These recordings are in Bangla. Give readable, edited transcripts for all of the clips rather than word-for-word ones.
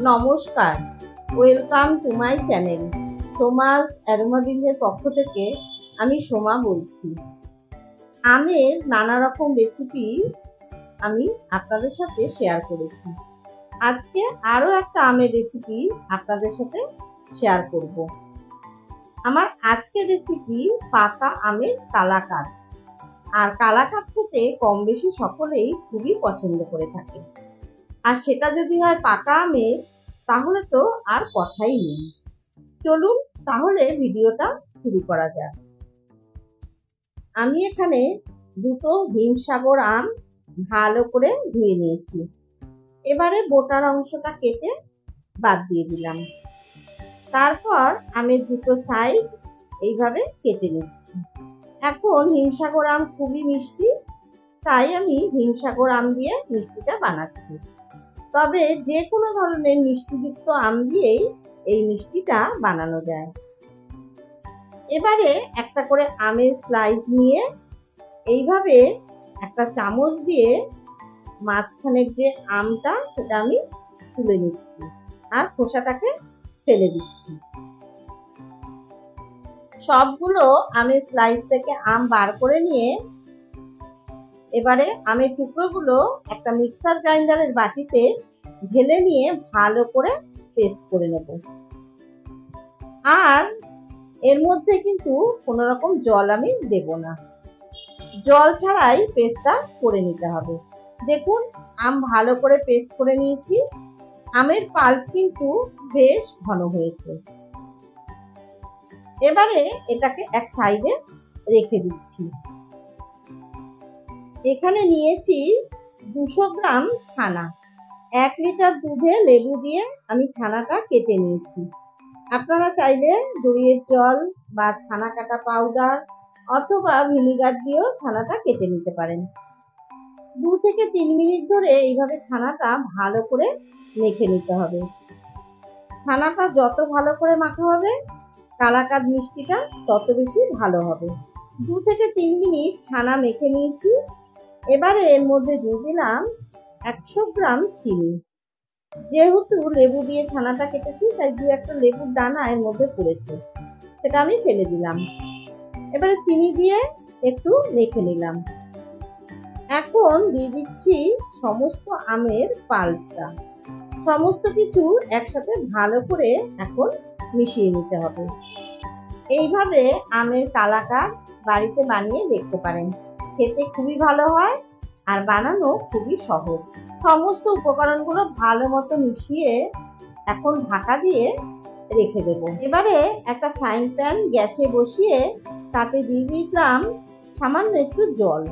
নমস্কার, ওয়েলকাম টু মাই চ্যানেল। সোমাস অ্যারোমাবিন্দের পক্ষ থেকে আমি সোমা বলছি। আমের নানা রকম রেসিপি আমি আপনাদের সাথে শেয়ার করেছি। আজকে আরও একটা আমের রেসিপি আপনাদের সাথে শেয়ার করব। আমার আজকের রেসিপি পাকা আমের কালাকাঁদ। আর কালাকাঁদ খেতে কম বেশি সকলেই খুবই পছন্দ করে থাকে। আর সেটা যদি হয় পাকা আমের, তাহলে তো আর কথাই নেই। চলুন তাহলে ভিডিওটা শুরু করা যাক। আমি এখানে দুটো হিমসাগর আম ভালো করে ধুয়ে নিয়েছি। এবারে বোটার অংশটা কেটে বাদ দিয়ে দিলাম। তারপর আমের দুটো সাইড এইভাবে কেটে নিচ্ছি। এখন হিমসাগর আম খুবই মিষ্টি, তাই আমি হিমসাগর আম দিয়ে মিষ্টিটা বানাচ্ছি। তবে যে কোনো ধরনের মিষ্টিযুক্ত আম দিয়েই এই মিষ্টিটা বানানো যায়। এবারে একটা করে আমের স্লাইস নিয়ে এইভাবে একটা চামচ দিয়ে মাঝখানের যে আমটা সেটা আমি তুলে নিচ্ছি আর খোসাটাকে ফেলে দিচ্ছি। সবগুলো আমের স্লাইস থেকে আম বার করে নিয়ে এবারে আমের টুকরোগুলো একটা মিক্সার গ্রাইন্ডারের বাটিতে ঢেলে নিয়ে ভালো করে পেস্ট করে নেব। আর এর মধ্যে কিন্তু কোনো রকম জল আমি দেব না, জল ছাড়াই পেস্টটা করে নিতে হবে। দেখুন আম ভালো করে পেস্ট করে নিয়েছি। আমের পাল্প কিন্তু বেশ ঘন হয়েছে। এবারে এটাকে এক সাইডে রেখে দিচ্ছি। এখানে নিয়েছি 200 গ্রাম ছানা। 1 লিটার দুধে লেবু দিয়ে আমি ছানাটা কেটে নিয়েছি। আপনারা চাইলে দইয়ের জল বা ছানা কাটা পাউডার অথবা ভিনিগার দিয়েও ছানাটা কেটে নিতে পারেন। 2 থেকে 3 মিনিট ধরে এইভাবে ছানাটা ভালো করে মেখে নিতে হবে। ছানাটা যত ভালো করে মাখা হবে কালাকাঁদ মিষ্টিটা তত বেশি ভালো হবে। 2 থেকে 3 মিনিট ছানা মেখে নিয়েছি। এবারে এর মধ্যে দিয়ে দিলাম 100 গ্রাম চিনি। যেহেতু লেবু দিয়ে ছানাটা কেটেছি তাই 2-1টা লেবুর দানা এর মধ্যে পড়েছে, সেটা আমি ফেলে দিলাম। এবারে চিনি দিয়ে একটু মেখে নিলাম। এখন দিয়ে দিচ্ছি সমস্ত আমের পাল্পটা। সমস্ত কিছু একসাথে ভালো করে এখন মিশিয়ে নিতে হবে। এইভাবে আমের কালাকাঁদ বাড়িতে বানিয়ে দেখতে পারেন, খেতে খুবই ভালো হয় আর বানানো খুবই সহজ। সমস্ত উপকরণগুলো ভালো মতো মিশিয়ে এখন ঢাকা দিয়ে রেখে দেব। এবারে একটা ফ্রাইং প্যান গ্যাসে বসিয়ে তাতে দিয়ে দিলাম সামান্য একটু জল।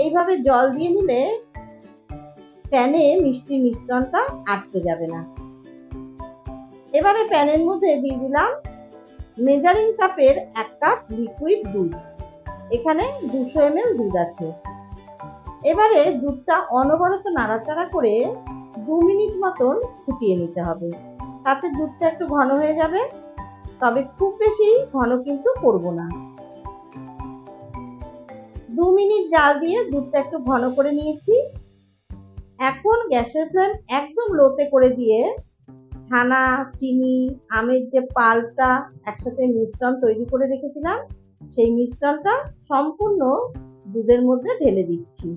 এইভাবে জল দিয়ে নিলে প্যানে মিষ্টি মিশ্রণটা আটকে যাবে না। এবারে প্যানের মধ্যে দিয়ে দিলাম মেজারিং কাপের 1 কাপ লিকুইড দুধ। এখানে 200 ml দুধ আছে। এবারে দুধটা অনবরত নাড়াচাড়া করে 2 মিনিট মতন ফুটিয়ে নিতে হবে। তাতে দুধটা একটু ঘন হয়ে যাবে, তবে খুব বেশি ঘন কিন্তু করব না। 2 মিনিট জাল দিয়ে দুধটা একটু ঘন করে নিয়েছি। এখন গ্যাসের ফ্লেম একদম লোতে করে দিয়ে ছানা, চিনি, আমের যে পাল্পটা একসাথে মিশ্রণ তৈরি করে রেখেছিলাম সেই মিশ্রণটা সম্পূর্ণ দুধের মধ্যে ঢেলে দিচ্ছি।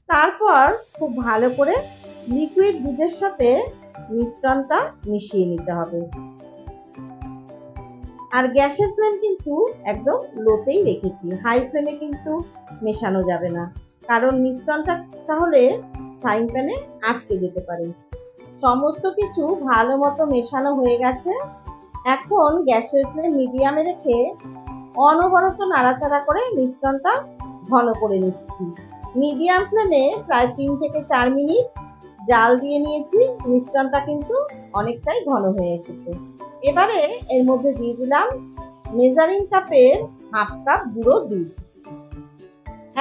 তারপর খুব ভালো করে লিকুইড দুধের সাথে মিশ্রণটা মিশিয়ে নিতে হবে। আর গ্যাসের ফ্লেম কিন্তু একদম লোতেই রেখেছি, হাই ফ্লেমে কিন্তু মেশানো যাবে না, কারণ মিশ্রণটা তাহলে ফ্রাইং প্যানে আটকে যেতে পারে। সমস্ত কিছু ভালো মতো মেশানো হয়ে গেছে। এখন গ্যাসের ফ্লেম মিডিয়ামে রেখে অনবরত নাড়াচাড়া করে মিশ্রণটা ঘন করে নিচ্ছি। মিডিয়াম ফ্লেমে প্রায় 3 থেকে 4 মিনিট জাল দিয়ে নিয়েছি। মিশ্রণটা কিন্তু অনেকটাই ঘন হয়ে এসেছে। এবারে এর মধ্যে দিয়ে দিলাম মেজারিং কাপের 1/2 কাপ গুঁড়ো দুধ।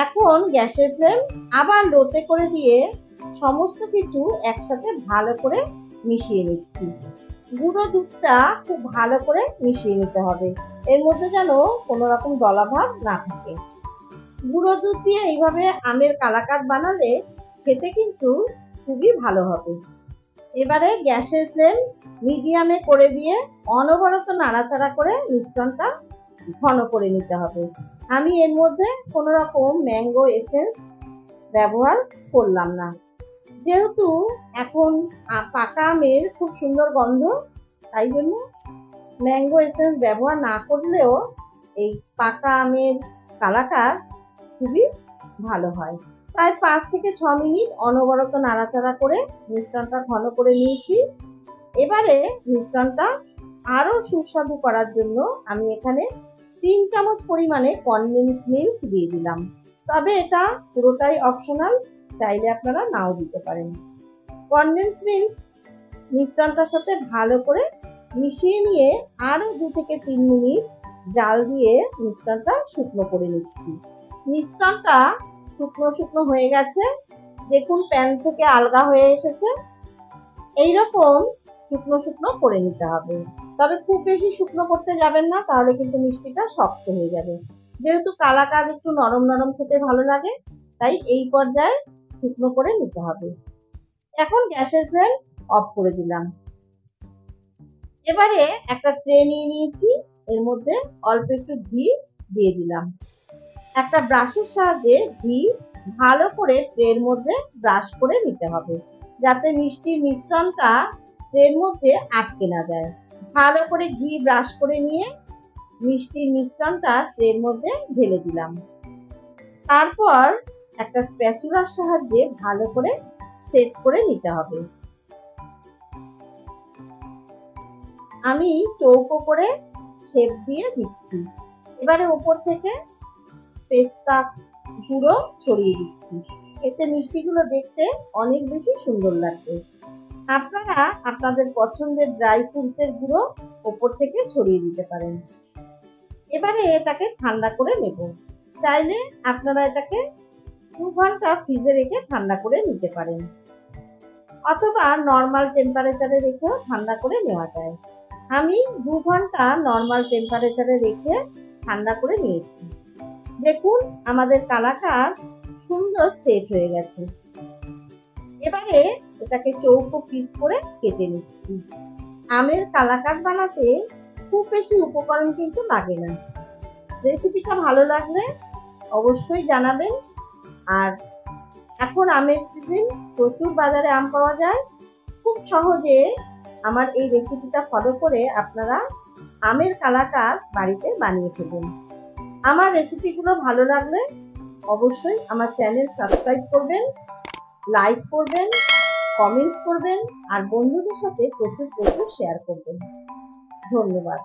এখন গ্যাসের ফ্লেম আবার লোতে করে দিয়ে সমস্ত কিছু একসাথে ভালো করে মিশিয়ে নিচ্ছি। গুঁড়ো দুধটা খুব ভালো করে মিশিয়ে নিতে হবে, এর মধ্যে যেন কোনো রকম দলাভাব না থাকে। গুঁড়ো দুধ দিয়ে এইভাবে আমের কালাকাঁদ বানালে খেতে কিন্তু খুবই ভালো হবে। এবারে গ্যাসের ফ্লেম মিডিয়ামে করে দিয়ে অনবরত নাড়াচাড়া করে মিশ্রণটা ঘন করে নিতে হবে। আমি এর মধ্যে কোনো রকম ম্যাঙ্গো এসেন্স ব্যবহার করলাম না, যেহেতু এখন পাকা আমের খুব সুন্দর গন্ধ, তাই জন্য ম্যাঙ্গো এসেন্স ব্যবহার না করলেও এই পাকা আমের কালাকাঁদ খুবই ভালো হয়। প্রায় 5 থেকে 6 মিনিট অনবরত নাড়াচাড়া করে মিশ্রণটা ঘন করে নিয়েছি। এবারে মিশ্রণটা আরো সুস্বাদু করার জন্য আমি এখানে 3 চামচ পরিমাণে কনডেন্স মিল্ক দিয়ে দিলাম। তবে এটা পুরোটাই অপশনাল, চাইলে আপনারা নাও দিতে পারেন। কনডেন্স মিল্ক মিশ্রণটার সাথে ভালো করে মিশিয়ে নিয়ে আরো 2 থেকে 3 মিনিট জাল দিয়ে মিশ্রণটা শুকনো করে নিচ্ছি। মিশ্রণটা শুকনো শুকনো হয়ে গেছে, দেখুন প্যান থেকে আলগা হয়ে এসেছে। এইরকম শুকনো শুকনো করে নিতে হবে, তবে খুব বেশি শুকনো করতে যাবেন না, তাহলে কিন্তু মিষ্টিটা শক্ত হয়ে যাবে। যেহেতু কালাকাঁদ একটু নরম নরম খেতে ভালো লাগে, তাই এই পর্যায়ে শুকনো করে নিতে হবে। এখন গ্যাসের ফ্লেম অফ করে দিলাম। এবারে একটা ট্রে নিয়ে নিয়েছি, এর মধ্যে অল্প একটু ঘি দিয়ে দিলাম। একটা ব্রাশের সাহায্যে ঘি ভালো করে ট্রের মধ্যে ব্রাশ করে নিতে হবে, যাতে মিষ্টির মিশ্রণটা ট্রের মধ্যে আটকে না যায়। ভালো করে ঘি ব্রাশ করে নিয়ে মিষ্টির মিশ্রণটা ট্রের মধ্যে ঢেলে দিলাম। তারপর একটা স্প্যাচুলার সাহায্যে ভালো করে সেট করে নিতে হবে। আমি চৌকো করে শেপ দিয়ে দিচ্ছি। এবারে উপর থেকে পেস্তা গুঁড়ো ছড়িয়ে দিচ্ছি, এতে মিষ্টিগুলো দেখতে অনেক বেশি সুন্দর লাগবে। আপনারা আপনাদের পছন্দের ড্রাই ফ্রুটসের গুঁড়ো উপর থেকে ছড়িয়ে দিতে পারেন। এবারে এটাকে ঠান্ডা করে নেব। চাইলে আপনারা এটাকে 2 ঘন্টা ফ্রিজে রেখে ঠান্ডা করে নিতে পারেন, অথবা নর্মাল টেম্পারেচারে রেখেও ঠান্ডা করে নেওয়া যায়। আমি 2 ঘন্টা নর্মাল টেম্পারেচারে রেখে ঠান্ডা করে নিয়েছি। দেখুন আমাদের কালাকাঁদ সুন্দর সেট হয়ে গেছে। এবারে এটাকে চৌকো পিস করে কেটে নিচ্ছি। আমের কালাকাঁদ বানাতে খুব বেশি উপকরণ কিন্তু লাগে না। রেসিপিটা ভালো লাগলে অবশ্যই জানাবেন। আর এখন আমের সিজন, প্রচুর বাজারে আম পাওয়া যায়। খুব সহজে আমার এই রেসিপিটা ফলো করে আপনারা আমের কালাকাঁদ বাড়িতে বানিয়ে ফেলুন। আমার রেসিপিগুলো ভালো লাগলে অবশ্যই আমার চ্যানেল সাবস্ক্রাইব করবেন, লাইক করবেন, কমেন্টস করবেন আর বন্ধুদের সাথে প্রচুর শেয়ার করবেন। ধন্যবাদ।